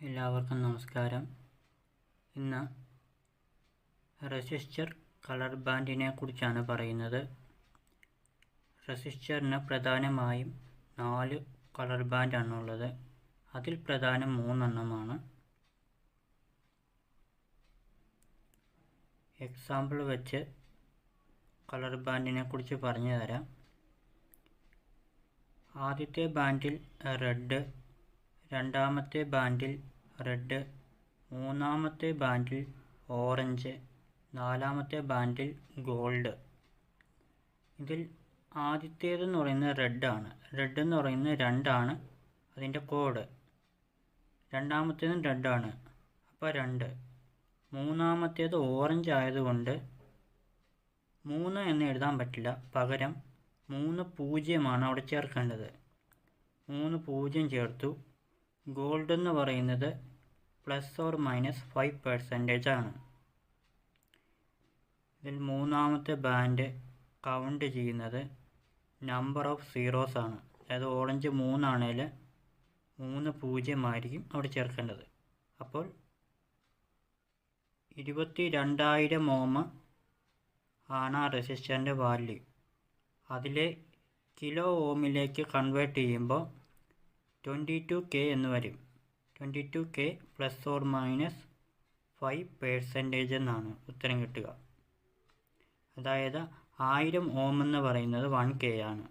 എല്ലാവർക്കും നമസ്കാരം. ഇന്ന് റെസിസ്റ്റർ കളർ ബാൻഡിനെ കുറിച്ചാണ് പറയുന്നത്. റെസിസ്റ്ററിന് പ്രധാനമായും 4 കളർ ബാൻഡാണുള്ളത്. അതിൽ പ്രധാനം 3 എണ്ണമാണ്. എക്സാമ്പിൾ വെച്ച് കളർ ബാൻഡിനെ കുറിച്ച് പറഞ്ഞു തരാം. ആദ്യത്തെ ബാൻഡിൽ റെഡ്, രണ്ടാമത്തെ ബാൻഡിൽ റെഡ്, മൂന്നാമത്തെ ബാൻഡിൽ ഓറഞ്ച്, നാലാമത്തെ ബാൻഡിൽ ഗോൾഡ്. ഇതിൽ ആദ്യത്തേതെന്ന് പറയുന്നത് റെഡാണ്. റെഡ് എന്ന് പറയുന്നത് 2 ആണ് അതിൻ്റെ കോഡ്. രണ്ടാമത്തേതും റെഡാണ്, അപ്പോൾ 2. മൂന്നാമത്തേത് ഓറഞ്ച് ആയതുകൊണ്ട് 3 എന്ന് എഴുതാൻ പറ്റില്ല, പകരം 3 0 അവിടെ ചേർക്കേണ്ടത്. 3 0 ചേർത്തു. ഗോൾഡ് എന്ന് പറയുന്നത് ±5% ആണ്. ഇതിൽ മൂന്നാമത്തെ ബാൻഡ് കൗണ്ട് ചെയ്യുന്നത് നമ്പർ ഓഫ് സീറോസ് ആണ്. അതായത് ഓറഞ്ച് 3 ആണെങ്കിൽ 3 0 ആയിരിക്കും അവിടെ ചേർക്കേണ്ടത്. അപ്പോൾ 22,000 ഓം ആണ് ആ റെസിസ്റ്ററിൻ്റെ വാല്യൂ. അതിലെ കിലോ ഓമിലേക്ക് കൺവേർട്ട് ചെയ്യുമ്പോൾ 22K എന്ന് വരും. 22K ±5% എന്നാണ് ഉത്തരം കിട്ടുക. അതായത് 1000 ഓം എന്ന് പറയുന്നത് 1K ആണ്.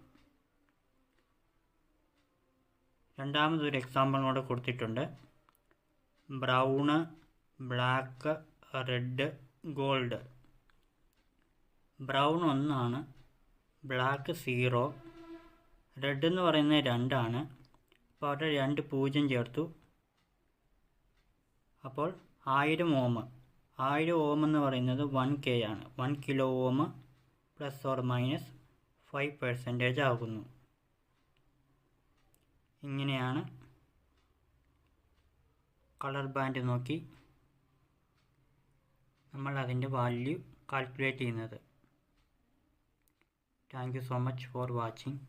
രണ്ടാമതൊരു എക്സാമ്പിൾ കൂടെ കൊടുത്തിട്ടുണ്ട്. Brown, black, red, gold. Brown 1 ആണ്, ബ്ലാക്ക് 0, റെഡ് എന്ന് പറയുന്നത് 2 ആണ്. അപ്പോൾ അവിടെ 2 0 ചേർത്തു. അപ്പോൾ 1000 ഓം. 1000 ഓം എന്ന് പറയുന്നത് 1K ആണ്. 1 കിലോ ഓം ±5% ആകുന്നു. ഇങ്ങനെയാണ് കളർ ബാൻഡ് നോക്കി നമ്മൾ അതിൻ്റെ വാല്യൂ കാൽക്കുലേറ്റ് ചെയ്യുന്നത്. Thank you so much for watching.